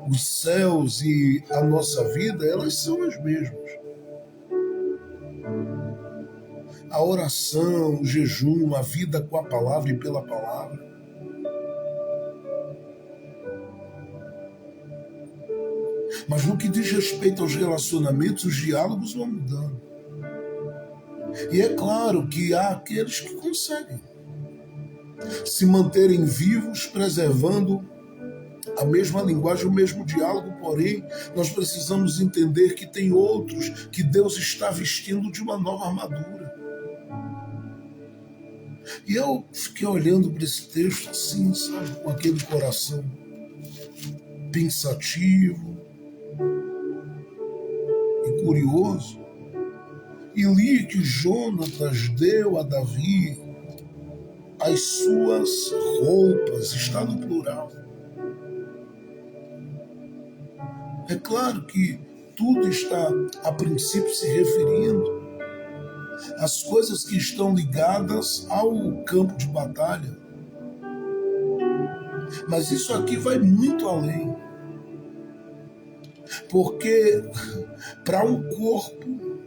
os céus e a nossa vida, elas são as mesmas. A oração, o jejum, a vida com a palavra e pela palavra. Mas no que diz respeito aos relacionamentos, os diálogos vão mudando. E é claro que há aqueles que conseguem se manterem vivos, preservando a mesma linguagem, o mesmo diálogo, porém, nós precisamos entender que tem outros que Deus está vestindo de uma nova armadura. E eu fiquei olhando para esse texto assim, sabe, com aquele coração pensativo e curioso, e li que Jonatas deu a Davi as suas roupas, está no plural. É claro que tudo está, a princípio, se referindo às coisas que estão ligadas ao campo de batalha. Mas isso aqui vai muito além. Porque para um corpo,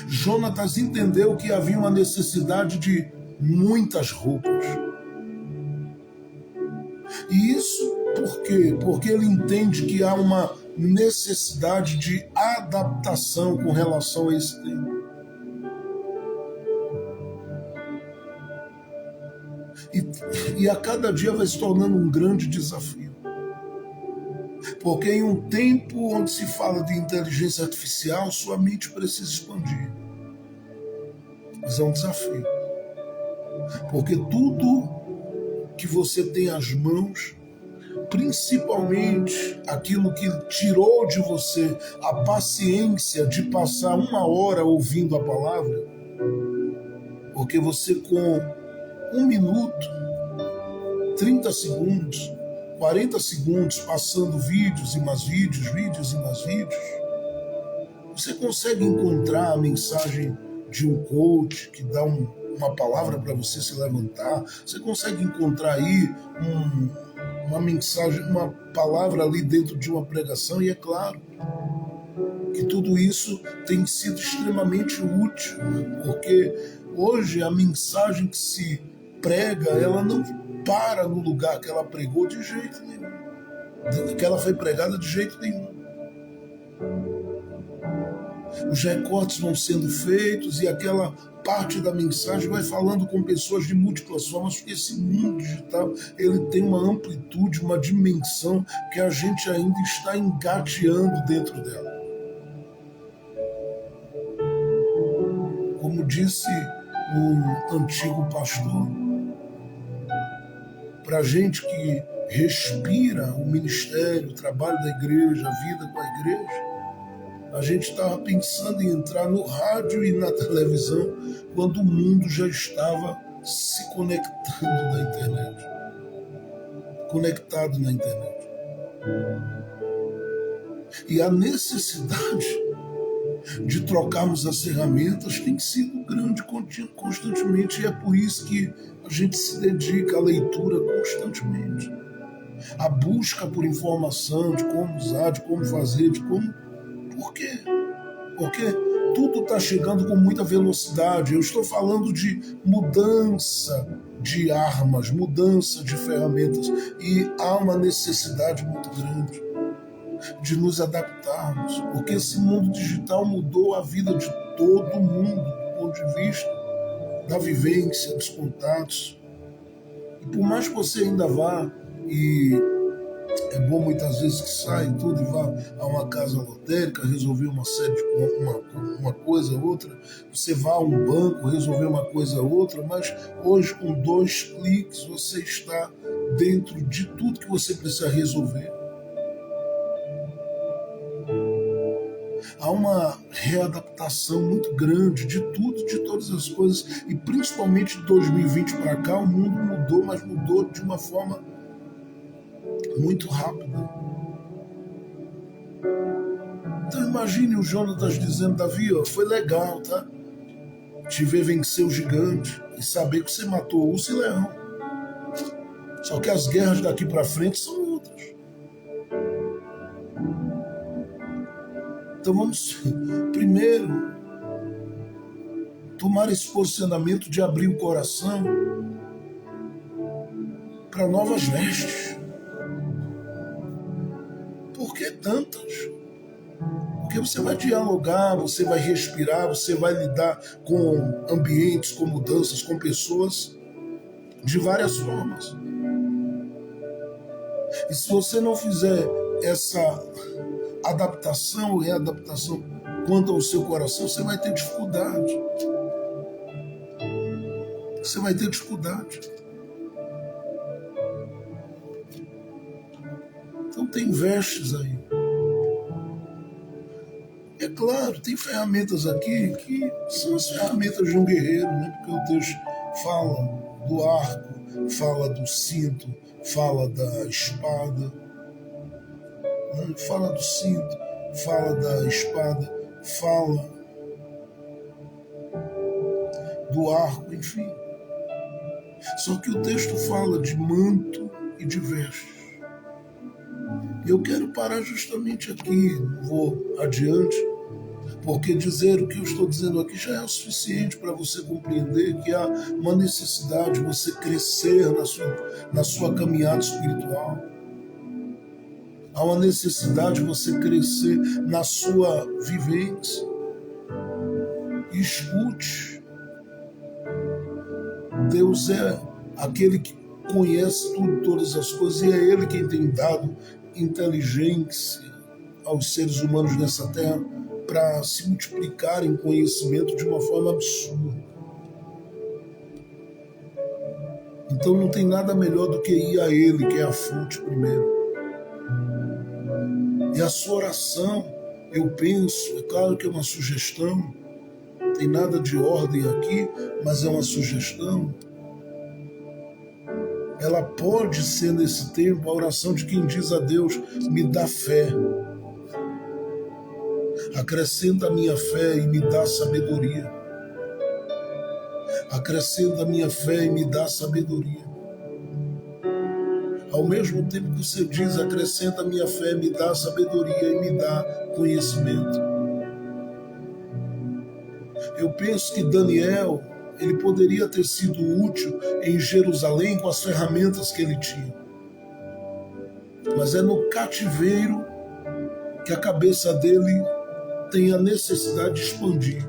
Jonatas entendeu que havia uma necessidade de muitas roupas. E isso por quê? Porque ele entende que há uma necessidade de adaptação com relação a esse tempo. E a cada dia vai se tornando um grande desafio. Porque em um tempo onde se fala de inteligência artificial, sua mente precisa expandir. Mas é um desafio. Porque tudo que você tem às mãos, principalmente aquilo que tirou de você a paciência de passar 1 hora ouvindo a palavra, porque você com 1 minuto, 30 segundos, 40 segundos passando vídeos e mais vídeos, você consegue encontrar a mensagem de um coach que dá uma palavra para você se levantar, você consegue encontrar aí uma mensagem, uma palavra ali dentro de uma pregação, e é claro que tudo isso tem sido extremamente útil, porque hoje a mensagem que se prega, ela não para no lugar que ela pregou de jeito nenhum. que ela foi pregada de jeito nenhum. Os recortes vão sendo feitos e aquela parte da mensagem vai falando com pessoas de múltiplas formas, porque esse mundo digital ele tem uma amplitude, uma dimensão que a gente ainda está engateando dentro dela. Como disse um antigo pastor, para a gente que respira o ministério, o trabalho da igreja, a vida com a igreja, a gente estava pensando em entrar no rádio e na televisão quando o mundo já estava se conectando na internet. Conectado na internet. E a necessidade de trocarmos as ferramentas tem sido grande constantemente, e é por isso que a gente se dedica à leitura constantemente. A busca por informação de como usar, de como fazer, de como... Por quê? Porque tudo está chegando com muita velocidade. Eu estou falando de mudança de armas, mudança de ferramentas, e há uma necessidade muito grande de nos adaptarmos, porque esse mundo digital mudou a vida de todo mundo, do ponto de vista da vivência, dos contatos. E por mais que você ainda vá, e é bom muitas vezes que sai tudo e vá a uma casa lotérica resolver uma série de uma coisa ou outra, você vá a um banco resolver uma coisa ou outra, mas hoje com 2 cliques você está dentro de tudo que você precisa resolver. Há uma readaptação muito grande de tudo, de todas as coisas, e principalmente de 2020 para cá o mundo mudou, mas mudou de uma forma muito rápida. Então imagine o Jonatas dizendo: Davi, ó, foi legal, tá? Te ver vencer o gigante e saber que você matou o urso e leão. Só que as guerras daqui para frente são outras. Então vamos primeiro tomar esse posicionamento de abrir o coração para novas vestes. Por que tantas? Porque você vai dialogar, você vai respirar, você vai lidar com ambientes, com mudanças, com pessoas de várias formas. E se você não fizer essa adaptação ou readaptação quanto ao seu coração, você vai ter dificuldade. Você vai ter dificuldade. Então tem vestes aí. É claro, tem ferramentas aqui que são as ferramentas de um guerreiro, né? Porque o texto fala do arco, fala do cinto, fala da espada, né? Fala do cinto, fala da espada, fala do arco, enfim. Só que o texto fala de manto e de vestes. Eu quero parar justamente aqui, não vou adiante, porque dizer o que eu estou dizendo aqui já é o suficiente para você compreender que há uma necessidade de você crescer na sua caminhada espiritual. Há uma necessidade de você crescer na sua vivência. E escute. Deus é aquele que conhece tudo, todas as coisas, e é Ele quem tem dado inteligência aos seres humanos nessa terra para se multiplicar em conhecimento de uma forma absurda. Então não tem nada melhor do que ir a Ele, que é a fonte primeiro. E a sua oração, eu penso, é claro que é uma sugestão, não tem nada de ordem aqui, mas é uma sugestão. Ela pode ser nesse tempo a oração de quem diz a Deus: me dá fé, acrescenta a minha fé e me dá sabedoria. Acrescenta a minha fé e me dá sabedoria. Ao mesmo tempo que você diz: acrescenta a minha fé, me dá sabedoria e me dá conhecimento. Eu penso que Daniel, ele poderia ter sido útil em Jerusalém com as ferramentas que ele tinha. mas é no cativeiro que a cabeça dele tem a necessidade de expandir.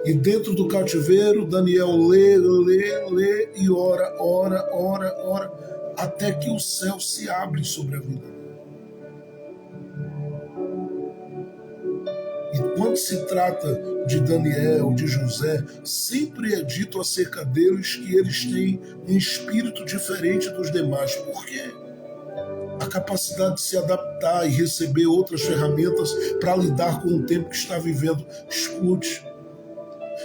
E dentro do cativeiro, Daniel lê e ora, até que o céu se abre sobre a vida. E quando se trata de Daniel, de José, sempre é dito acerca deles que eles têm um espírito diferente dos demais. Por quê? A capacidade de se adaptar e receber outras ferramentas para lidar com o tempo que está vivendo. Escute,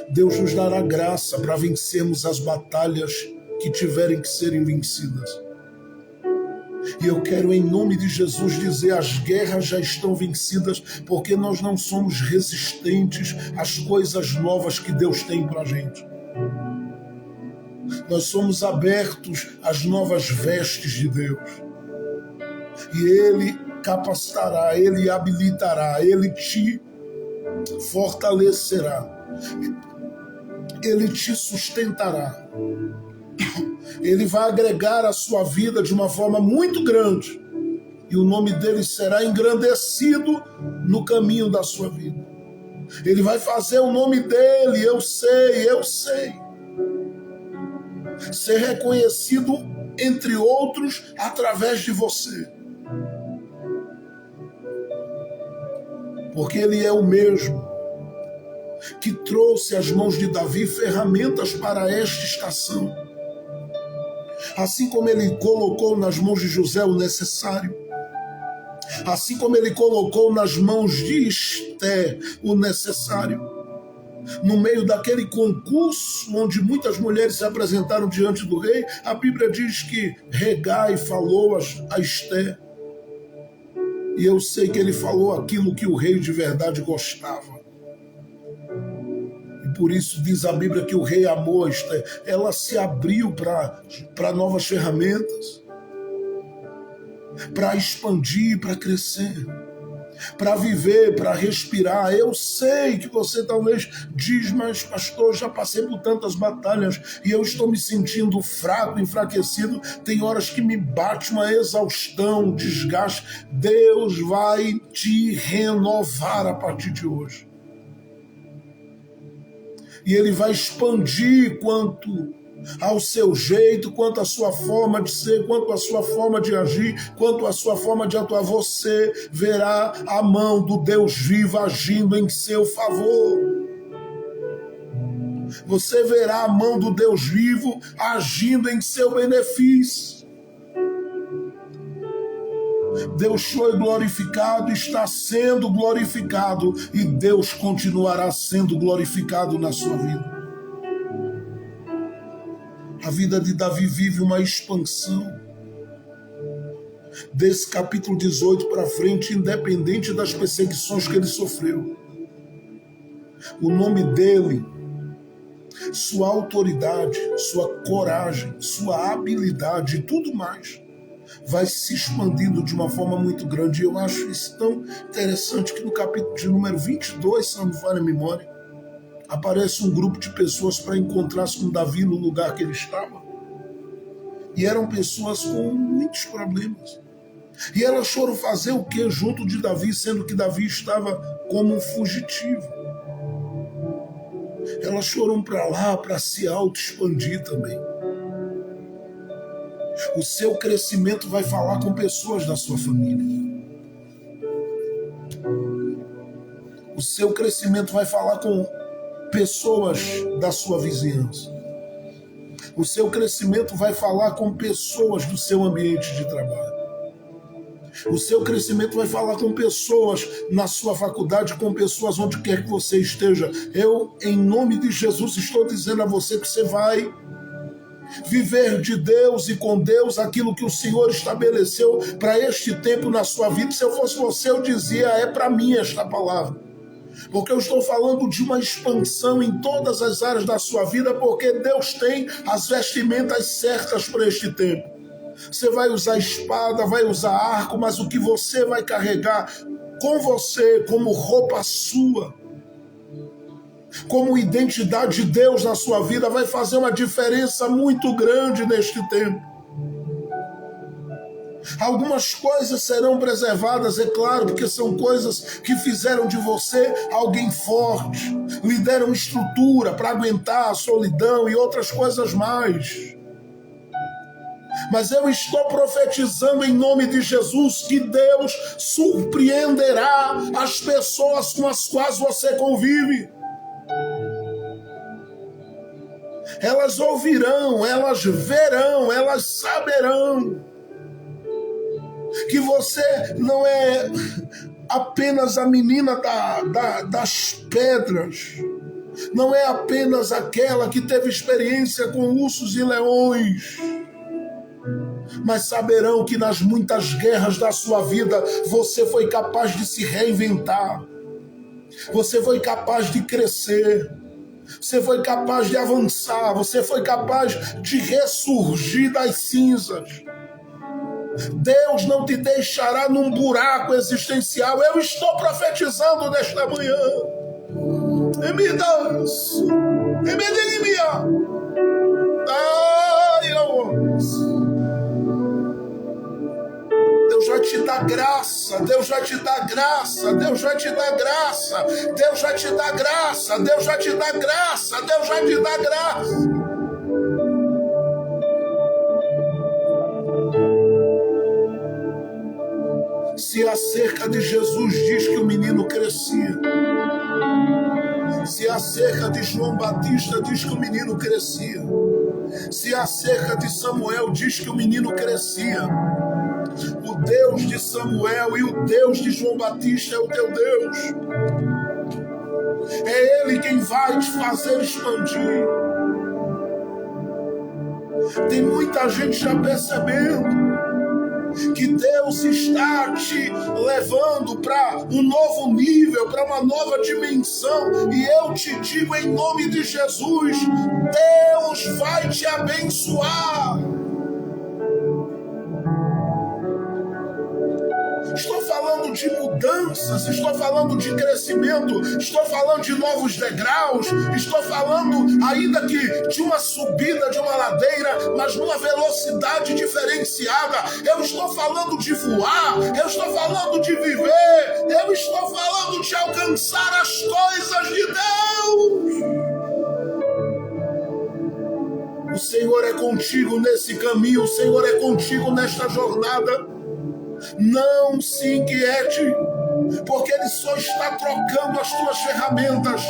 Deus nos dará graça para vencermos as batalhas que tiverem que serem vencidas. E eu quero, em nome de Jesus, dizer: as guerras já estão vencidas, porque nós não somos resistentes às coisas novas que Deus tem para a gente. Nós somos abertos às novas vestes de Deus. E Ele capacitará, Ele habilitará, Ele te fortalecerá, Ele te sustentará. Ele vai agregar a sua vida de uma forma muito grande. E o nome dele será engrandecido no caminho da sua vida. Ele vai fazer o nome dele, eu sei, ser reconhecido entre outros através de você. Porque ele é o mesmo que trouxe às mãos de Davi ferramentas para esta estação. Assim como ele colocou nas mãos de José o necessário, assim como ele colocou nas mãos de Esté o necessário, no meio daquele concurso onde muitas mulheres se apresentaram diante do rei, a Bíblia diz que Hegai falou a Esté, e eu sei que ele falou aquilo que o rei de verdade gostava. Por isso diz a Bíblia que o rei amou Esté. Ela se abriu para novas ferramentas, para expandir, para crescer, para viver, para respirar. Eu sei que você talvez diz: mas pastor, já passei por tantas batalhas e eu estou me sentindo fraco, enfraquecido. Tem horas que me bate uma exaustão, um desgaste. Deus vai te renovar a partir de hoje. E Ele vai expandir quanto ao seu jeito, quanto à sua forma de ser, quanto à sua forma de agir, quanto à sua forma de atuar. Você verá a mão do Deus vivo agindo em seu favor. Você verá a mão do Deus vivo agindo em seu benefício. Deus foi glorificado, está sendo glorificado, e Deus continuará sendo glorificado na sua vida. A vida de Davi vive uma expansão. Desse capítulo 18 para frente, independente das perseguições que ele sofreu, o nome dele, sua autoridade, sua coragem, sua habilidade e tudo mais vai se expandindo de uma forma muito grande. E eu acho isso tão interessante que no capítulo de número 22, se não me falha a memória, aparece um grupo de pessoas para encontrar-se com Davi no lugar que ele estava. E eram pessoas com muitos problemas. E elas foram fazer o que junto de Davi, sendo que Davi estava como um fugitivo? Elas foram para lá para se auto-expandir também. O seu crescimento vai falar com pessoas da sua família. O seu crescimento vai falar com pessoas da sua vizinhança. O seu crescimento vai falar com pessoas do seu ambiente de trabalho. O seu crescimento vai falar com pessoas na sua faculdade, com pessoas onde quer que você esteja. Eu, em nome de Jesus, estou dizendo a você que você vai viver de Deus e com Deus aquilo que o Senhor estabeleceu para este tempo na sua vida. Se eu fosse você, eu dizia: é para mim esta palavra. Porque eu estou falando de uma expansão em todas as áreas da sua vida, porque Deus tem as vestimentas certas para este tempo. Você vai usar espada, vai usar arco, mas o que você vai carregar com você como roupa sua, como identidade de Deus na sua vida, vai fazer uma diferença muito grande neste tempo. Algumas coisas serão preservadas, é claro, porque são coisas que fizeram de você alguém forte, lhe deram estrutura para aguentar a solidão e outras coisas mais. Mas eu estou profetizando em nome de Jesus que Deus surpreenderá as pessoas com as quais você convive. Elas ouvirão, elas verão, elas saberão que você não é apenas a menina das pedras, não é apenas aquela que teve experiência com ursos e leões, mas saberão que nas muitas guerras da sua vida você foi capaz de se reinventar, você foi capaz de crescer, você foi capaz de avançar, você foi capaz de ressurgir das cinzas. Deus não te deixará num buraco existencial. Eu estou profetizando nesta manhã. Deus vai te dar graça, Deus vai te dar graça, Deus vai te dar graça, Deus vai te dar graça, Deus vai te dar graça, Deus vai te dar graça. Se acerca de Jesus diz que o menino crescia, se acerca de João Batista diz que o menino crescia, se acerca de Samuel diz que o menino crescia. O Deus de Samuel e o Deus de João Batista é o teu Deus. É Ele quem vai te fazer expandir. Tem muita gente já percebendo que Deus está te levando para um novo nível, para uma nova dimensão, e eu te digo em nome de Jesus, Deus vai te abençoar. Estou falando de mudanças, estou falando de crescimento, estou falando de novos degraus, estou falando ainda que de uma subida de uma ladeira, mas numa velocidade diferenciada. Eu estou falando de voar, eu estou falando de viver, eu estou falando de alcançar as coisas de Deus. O Senhor é contigo nesse caminho, o Senhor é contigo nesta jornada. Não se inquiete, porque Ele só está trocando as tuas ferramentas.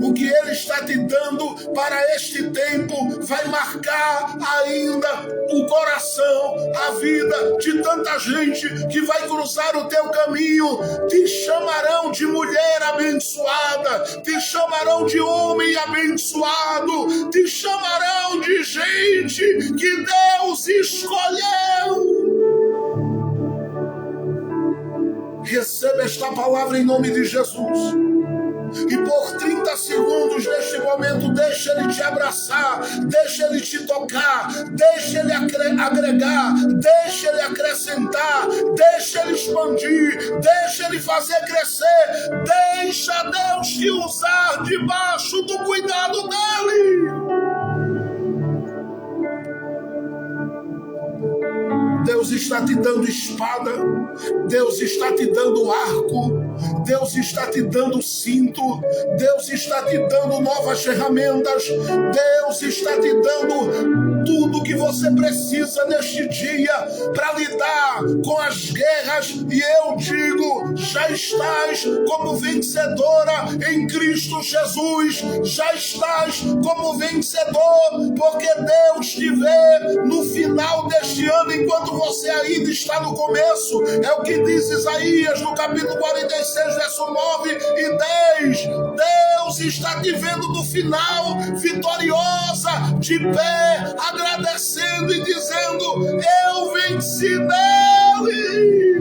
O que Ele está te dando para este tempo vai marcar ainda o coração, a vida de tanta gente que vai cruzar o teu caminho. Te chamarão de mulher abençoada, te chamarão de homem abençoado, te chamarão de gente que Deus escolheu. Receba esta palavra em nome de Jesus. E por 30 segundos neste momento, deixa Ele te abraçar, deixa Ele te tocar, deixa Ele agregar, deixa Ele acrescentar, deixa Ele expandir, deixa Ele fazer crescer, deixa Deus te usar debaixo do cuidado dEle. Deus está te dando espada, Deus está te dando arco, Deus está te dando cinto, Deus está te dando novas ferramentas, Deus está te dando tudo que você precisa neste dia para lidar com as guerras. E eu digo, já estás como vencedora em Cristo Jesus, já estás como vencedor, porque Deus te vê no final deste ano, enquanto você ainda está no começo. É o que diz Isaías no capítulo 46, verso 9 e 10. Deus está te vendo no final, vitoriosa, de pé, agradecendo e dizendo: eu venci nele.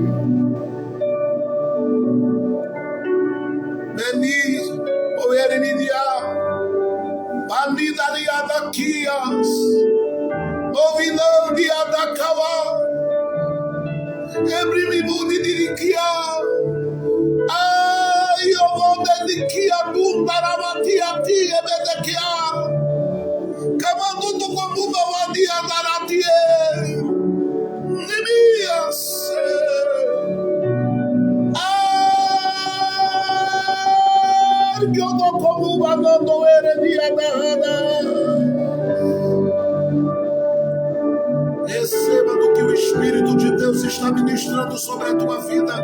Benis, Oerenidia, Anidaria daquias, Novinandia da Kawa, Ebrimibudi dirikia, ai, eu vou dediquia, bundaramatia, tia, bedequia. Kamandutu komuba wadia daratie. Nimi que eu dou como uma nodoeira de Receba do que o Espírito de Deus está ministrando sobre a tua vida.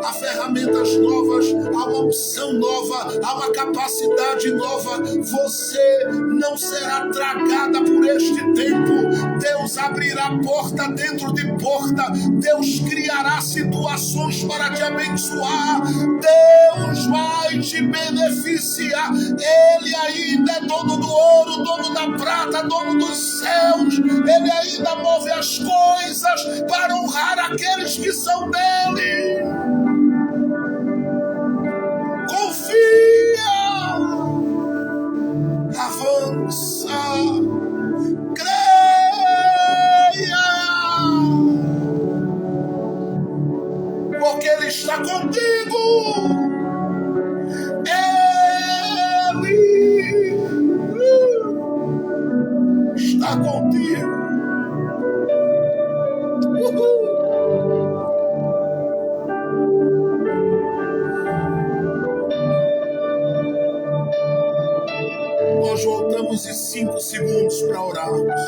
Há ferramentas novas, há uma unção nova, há uma capacidade nova. Você não será tragada por este tempo. Deus abrirá porta dentro de porta. Deus criará situações para te abençoar. Deus vai te beneficiar. Ele ainda é dono do ouro, dono da prata, dono dos céus. Ele ainda move as coisas para honrar aqueles que são dele. Confia, avança, creia, porque Ele está contigo. Ele está contigo. Nós voltamos em 5 segundos para orarmos.